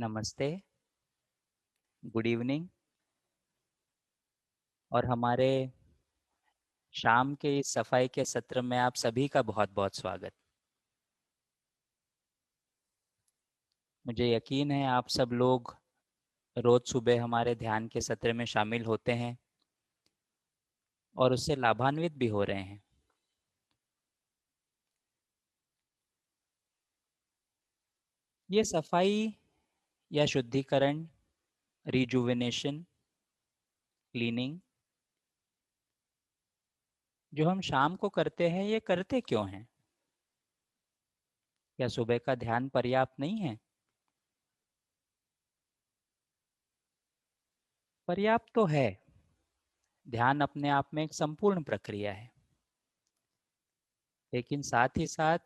नमस्ते, good evening. और हमारे शाम के इस सफाई के सत्र में आप सभी का बहुत-बहुत स्वागत। मुझे यकीन है आप सब लोग रोज सुबह हमारे ध्यान के सत्र में शामिल होते हैं और उससे लाभान्वित भी हो रहे हैं। ये सफाई या शुद्धिकरण, रिजुविनेशन, क्लीनिंग जो हम शाम को करते हैं, ये करते क्यों हैं? क्या सुबह का ध्यान पर्याप्त नहीं है? पर्याप्त तो है। ध्यान अपने आप में एक संपूर्ण प्रक्रिया है। लेकिन साथ ही साथ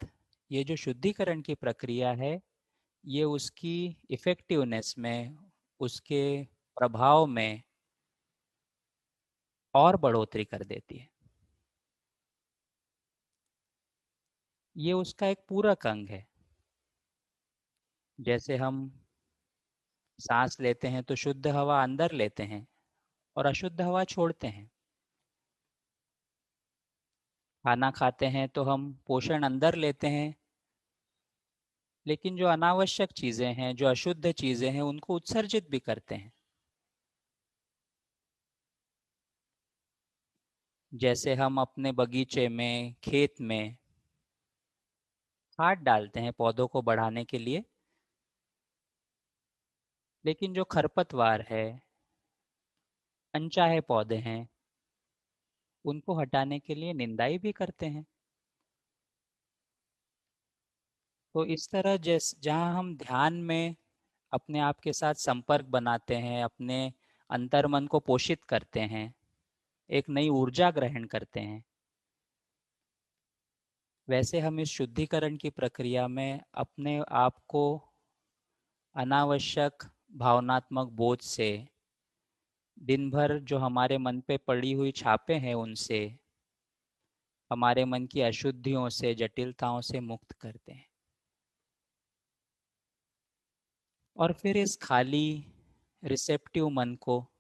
ये जो शुद्धिकरण की प्रक्रिया है, ये उसकी इफ़ेक्टिवनेस में, उसके प्रभाव में और बढ़ोतरी कर देती है। ये उसका एक पूरक अंग है। जैसे हम सांस लेते हैं तो शुद्ध हवा अंदर लेते हैं और अशुद्ध हवा छोड़ते हैं। खाना खाते हैं तो हम पोषण अंदर लेते हैं, लेकिन जो अनावश्यक चीज़ें हैं, जो अशुद्ध चीज़ें हैं, उनको उत्सर्जित भी करते हैं। जैसे हम अपने बगीचे में, खेत में खाद डालते हैं पौधों को बढ़ाने के लिए, लेकिन जो खरपतवार है, अनचाहे पौधे हैं, उनको हटाने के लिए निंदाई भी करते हैं। तो इस तरह जहाँ हम ध्यान में अपने आप के साथ संपर्क बनाते हैं, अपने अंतर्मन को पोषित करते हैं, एक नई ऊर्जा ग्रहण करते हैं, वैसे हम इस शुद्धिकरण की प्रक्रिया में अपने आप को अनावश्यक भावनात्मक बोझ से, दिन भर जो हमारे मन पे पड़ी हुई छापें हैं उनसे, हमारे मन की अशुद्धियों से, जटिलताओं से मुक्त करते हैं। और फिर इस खाली रिसेप्टिव मन को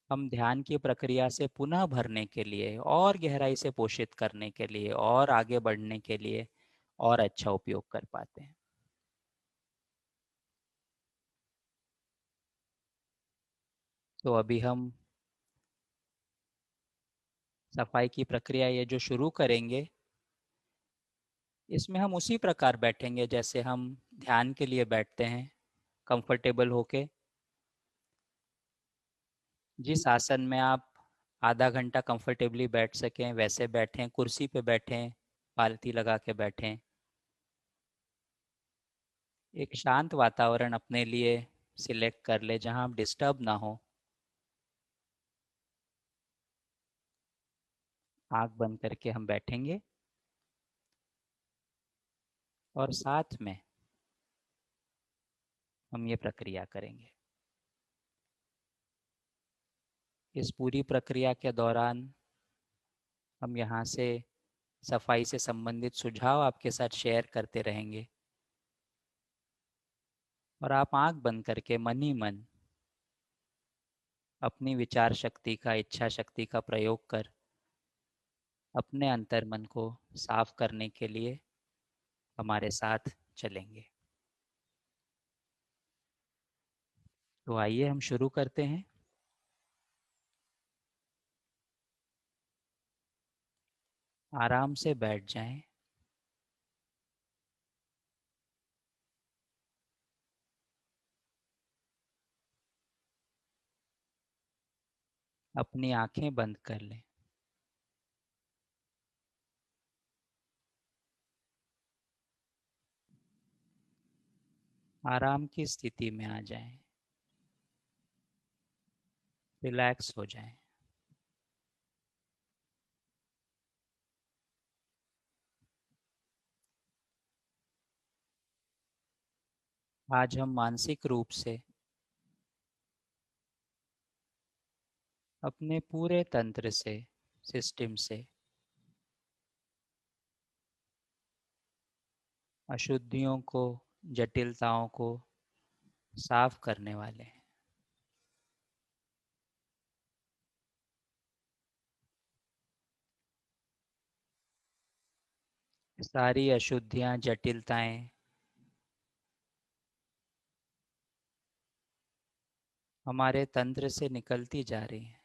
हम ध्यान की प्रक्रिया से पुनः भरने के लिए और गहराई से पोषित करने के लिए और आगे बढ़ने के लिए और अच्छा उपयोग कर पाते हैं। तो अभी हम सफाई की प्रक्रिया ये जो शुरू करेंगे, इसमें हम उसी प्रकार बैठेंगे जैसे हम ध्यान के लिए बैठते हैं, कंफर्टेबल होके। जिस आसन में आप आधा घंटा कंफर्टेबली बैठ सकें वैसे बैठें, कुर्सी पे बैठें, पालथी लगा के बैठें। एक शांत वातावरण अपने लिए सिलेक्ट कर ले जहां आप डिस्टर्ब ना हो। आंख बंद करके हम बैठेंगे और साथ में हम ये प्रक्रिया करेंगे। इस पूरी प्रक्रिया के दौरान हम यहाँ से सफाई से संबंधित सुझाव आपके साथ शेयर करते रहेंगे और आप आंख बंद करके मन ही मन अपनी विचार शक्ति का, इच्छा शक्ति का प्रयोग कर अपने अंतर्मन को साफ करने के लिए हमारे साथ चलेंगे। तो आइए हम शुरू करते हैं। आराम से बैठ जाएं। अपनी आंखें बंद कर लें। आराम की स्थिति में आ जाएं। रिलैक्स हो जाएं। आज हम मानसिक रूप से अपने पूरे तंत्र से, सिस्टम से अशुद्धियों को, जटिलताओं को साफ करने वाले हैं। सारी अशुद्धियां, जटिलताएं हमारे तंत्र से निकलती जा रही हैं।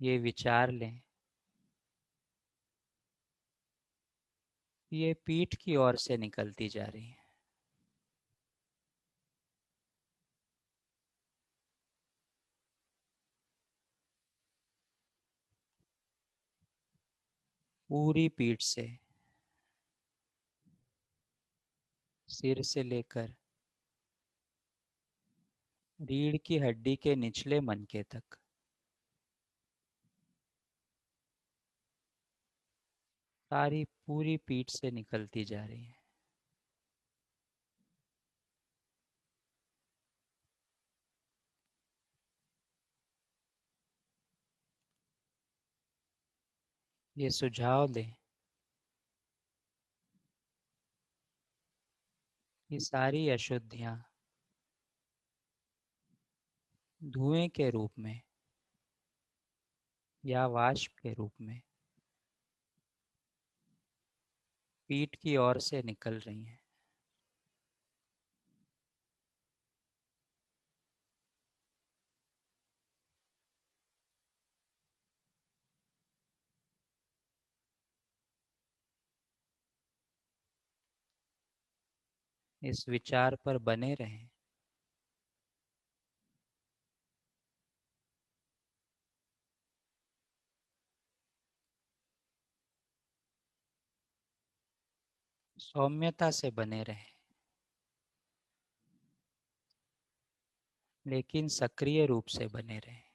ये विचार लें, ये पीठ की ओर से निकलती जा रही हैं। पूरी पीठ से, सिर से लेकर रीढ़ की हड्डी के निचले मनके तक। सारी पूरी पीठ से निकलती जा रही है। ये सुझाव दें, ये सारी अशुद्धियां धुएं के रूप में या वाष्प के रूप में पीठ की ओर से निकल रही हैं। इस विचार पर बने रहें। सौम्यता से बने रहें, लेकिन सक्रिय रूप से बने रहें।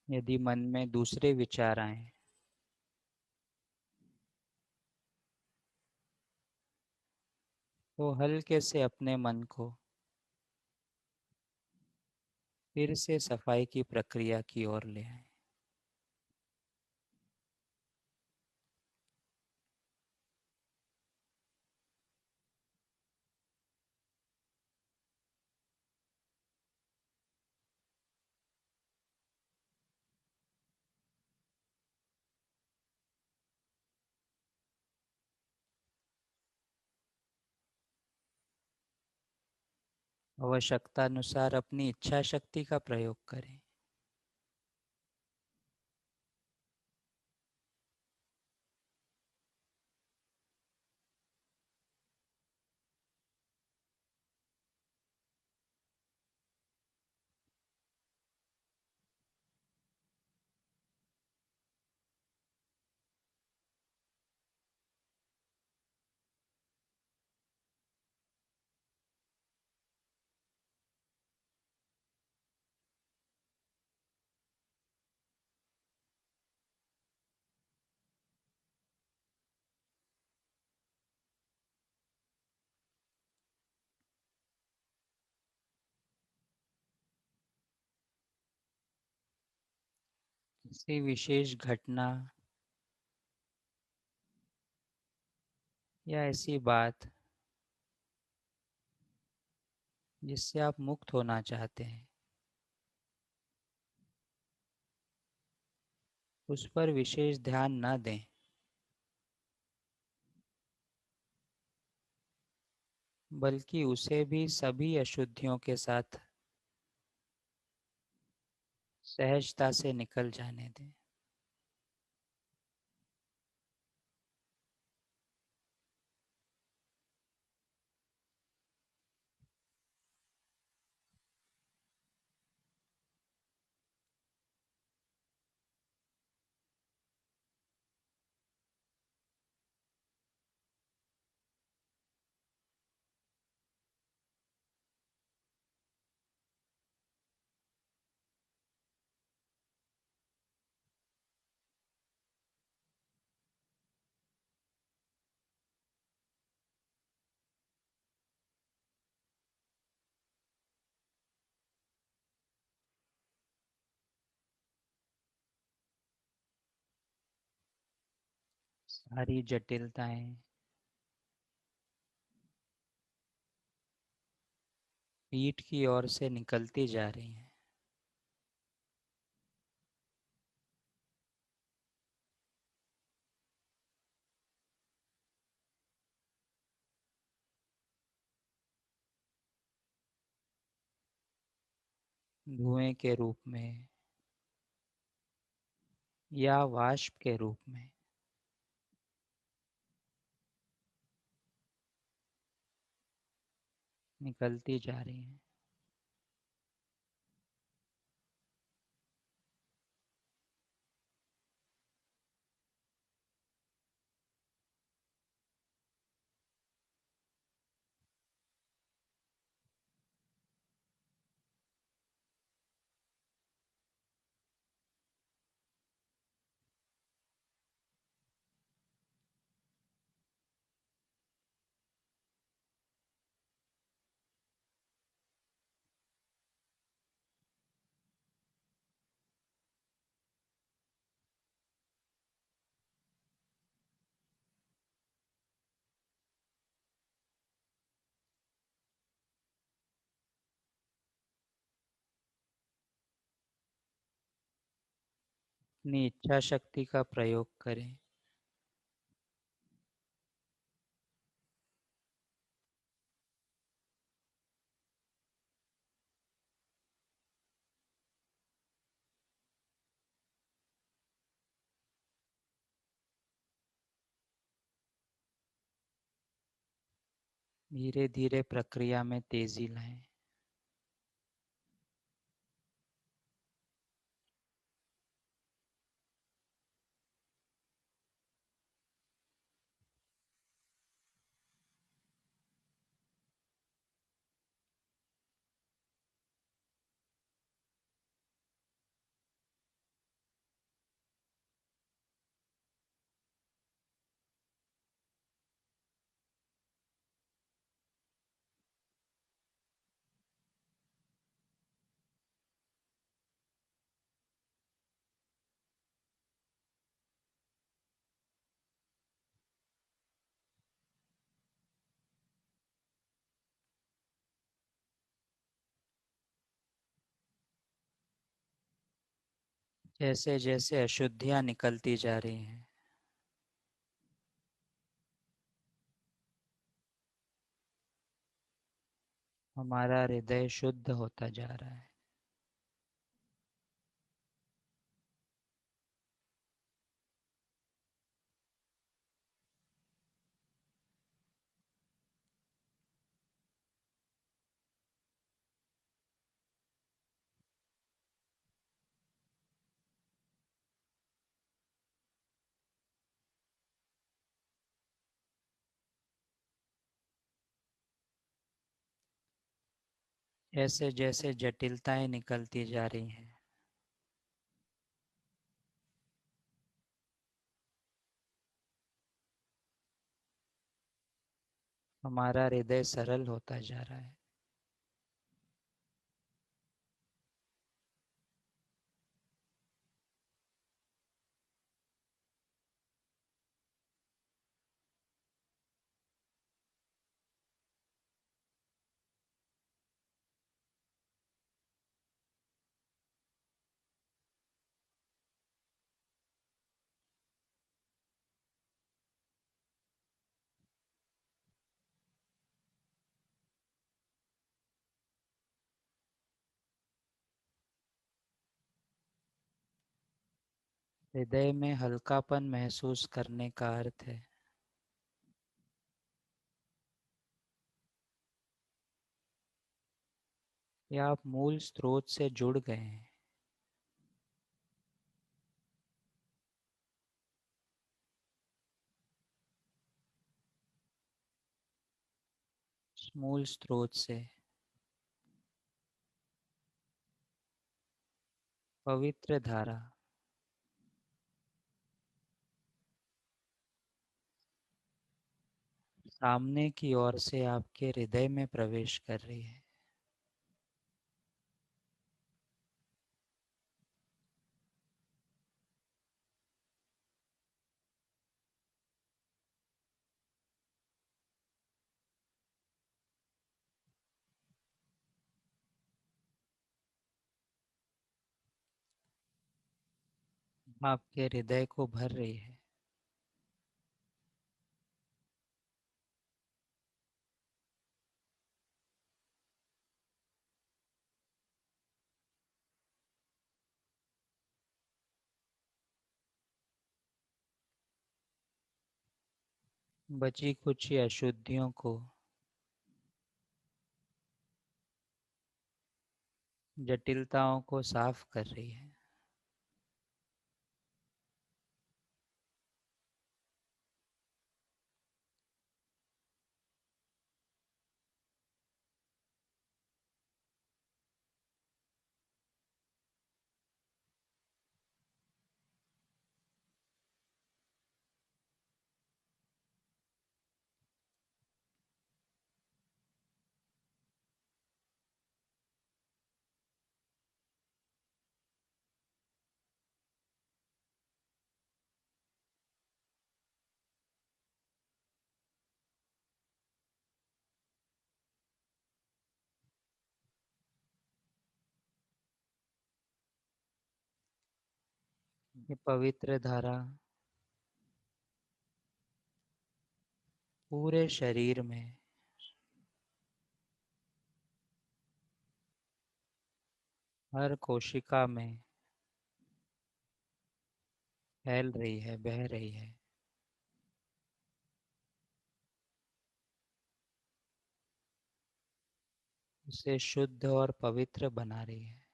यदि मन में दूसरे विचार आए तो हल्के से अपने मन को फिर से सफाई की प्रक्रिया की ओर ले आए। आवश्यकता अनुसार अपनी इच्छा शक्ति का प्रयोग करें। किसी विशेष घटना या ऐसी बात जिससे आप मुक्त होना चाहते हैं, उस पर विशेष ध्यान न दें, बल्कि उसे भी सभी अशुद्धियों के साथ सहजता से निकल जाने दें। सारी जटिलताएं पीठ की ओर से निकलती जा रही हैं। धुएं के रूप में या वाष्प के रूप में निकलती जा रही हैं। अपनी इच्छा शक्ति का प्रयोग करें। धीरे धीरे प्रक्रिया में तेजी लाएं। जैसे जैसे अशुद्धियां निकलती जा रही हैं, हमारा हृदय शुद्ध होता जा रहा है। जैसे जैसे जटिलताएं निकलती जा रही हैं, हमारा हृदय सरल होता जा रहा है। हृदय में हल्कापन महसूस करने का अर्थ है कि आप मूल स्रोत से जुड़ गए हैं। मूल स्रोत से पवित्र धारा सामने की ओर से आपके हृदय में प्रवेश कर रही है। आपके हृदय को भर रही है। बची कुछ अशुद्धियों को, जटिलताओं को साफ कर रही है। ये पवित्र धारा पूरे शरीर में, हर कोशिका में फैल रही है, बह रही है। उसे शुद्ध और पवित्र बना रही है।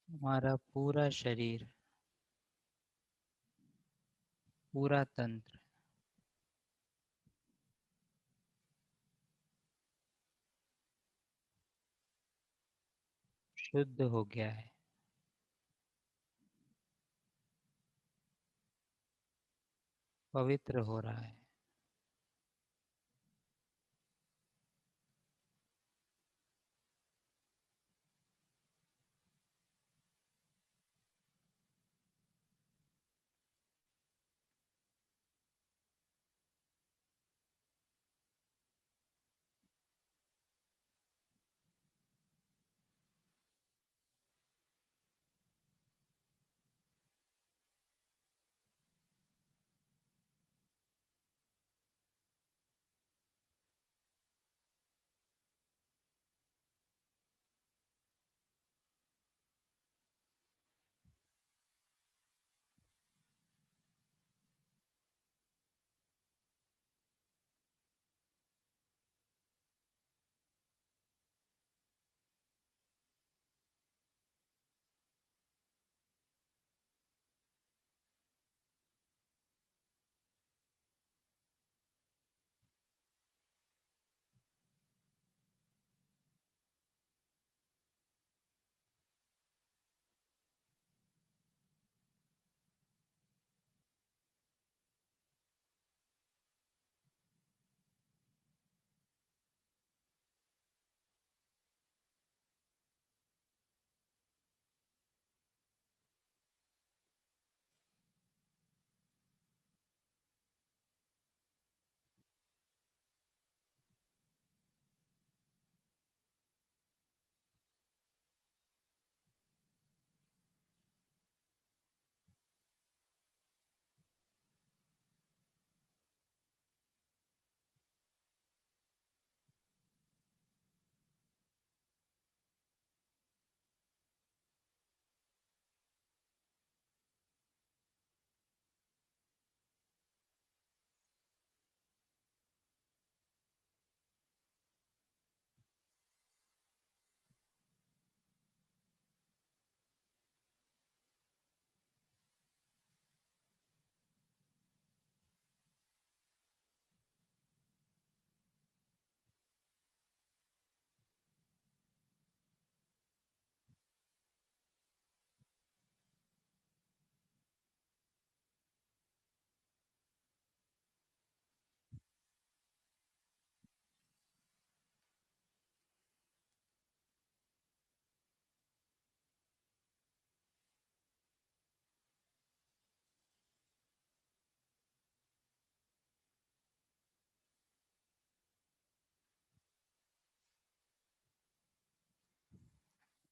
हमारा पूरा शरीर, पूरा तंत्र शुद्ध हो गया है, पवित्र हो रहा है।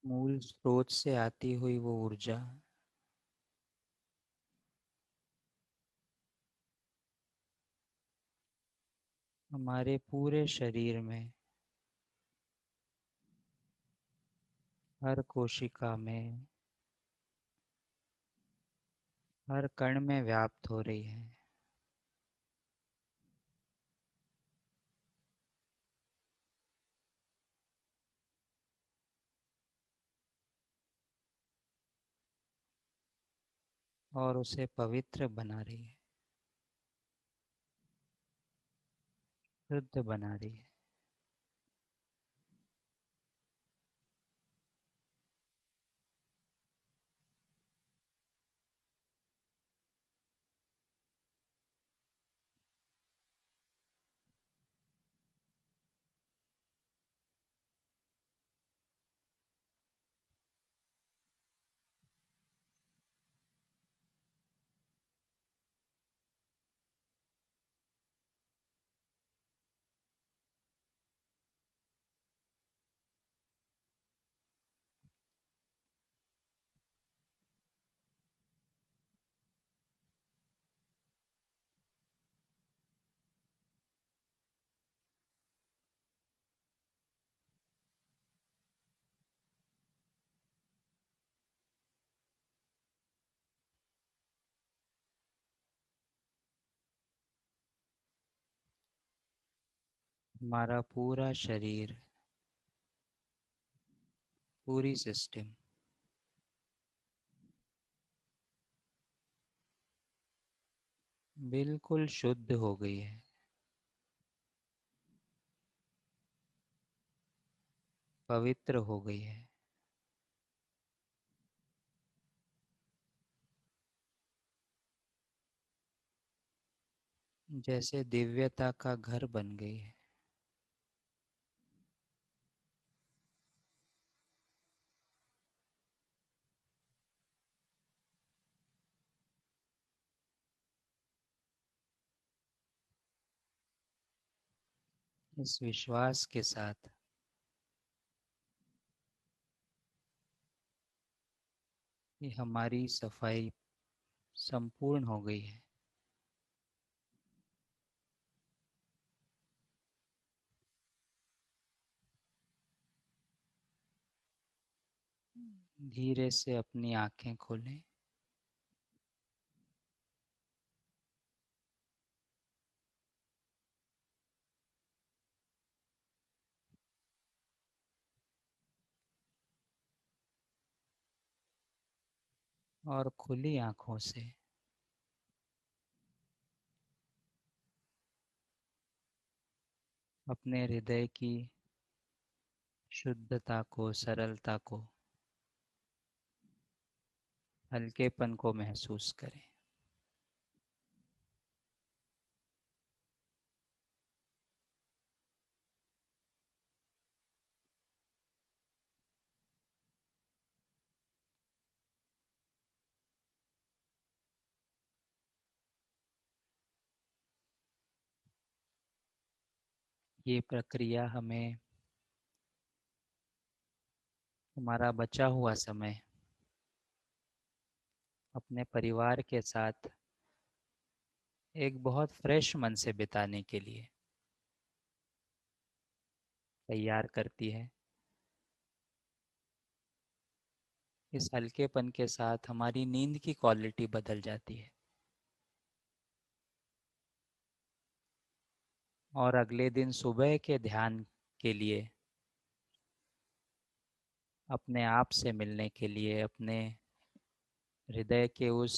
मूल स्रोत से आती हुई वो ऊर्जा हमारे पूरे शरीर में, हर कोशिका में, हर कण में व्याप्त हो रही है। और उसे पवित्र बना रही है, शुद्ध बना रही है। हमारा पूरा शरीर, पूरी सिस्टम बिल्कुल शुद्ध हो गई है। पवित्र हो गई है। जैसे दिव्यता का घर बन गई है। इस विश्वास के साथ कि हमारी सफाई संपूर्ण हो गई है, धीरे से अपनी आंखें खोलें। और खुली आंखों से अपने हृदय की शुद्धता को, सरलता को, हल्केपन को महसूस करें। ये प्रक्रिया हमें हमारा बचा हुआ समय अपने परिवार के साथ एक बहुत फ्रेश मन से बिताने के लिए तैयार करती है। इस हल्केपन के साथ हमारी नींद की क्वालिटी बदल जाती है। और अगले दिन सुबह के ध्यान के लिए, अपने आप से मिलने के लिए, अपने हृदय के उस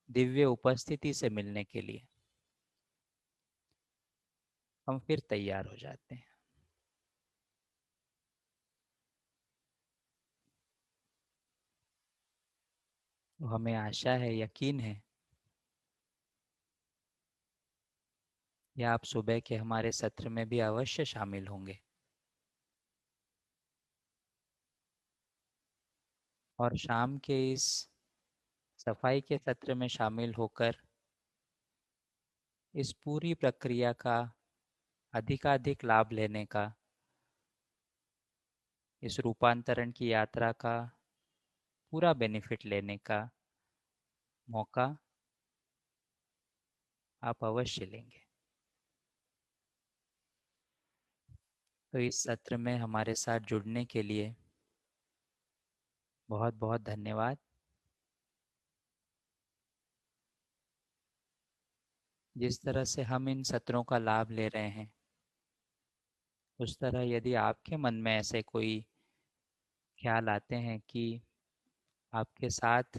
दिव्य उपस्थिति से मिलने के लिए हम फिर तैयार हो जाते हैं। तो हमें आशा है, यकीन है, या आप सुबह के हमारे सत्र में भी अवश्य शामिल होंगे। और शाम के इस सफाई के सत्र में शामिल होकर इस पूरी प्रक्रिया का अधिकाधिक लाभ लेने का इस रूपांतरण की यात्रा का पूरा बेनिफिट लेने का मौका आप अवश्य लेंगे। तो इस सत्र में हमारे साथ जुड़ने के लिए बहुत बहुत धन्यवाद। जिस तरह से हम इन सत्रों का लाभ ले रहे हैं, उस तरह यदि आपके मन में ऐसे कोई ख्याल आते हैं कि आपके साथ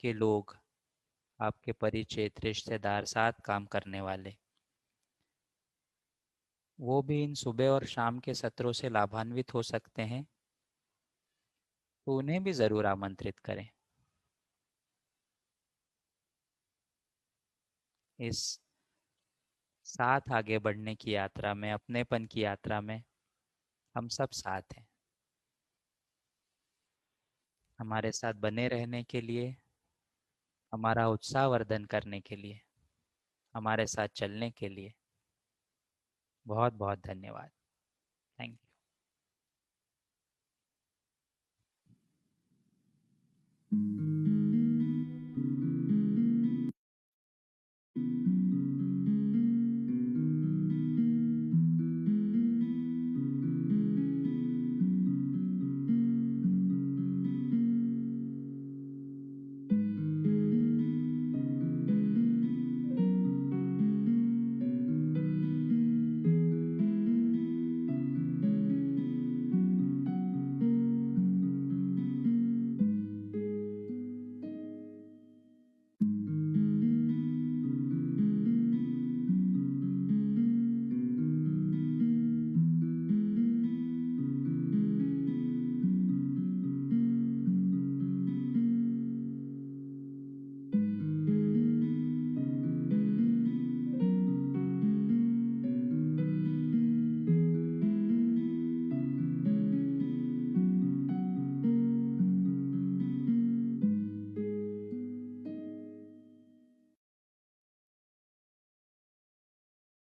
के लोग, आपके परिचित रिश्तेदार, साथ काम करने वाले, वो भी इन सुबह और शाम के सत्रों से लाभान्वित हो सकते हैं, तो उन्हें भी ज़रूर आमंत्रित करें। इस साथ आगे बढ़ने की यात्रा में, अपनेपन की यात्रा में हम सब साथ हैं। हमारे साथ बने रहने के लिए, हमारा उत्साहवर्धन करने के लिए, हमारे साथ चलने के लिए बहुत बहुत धन्यवाद। Thank you.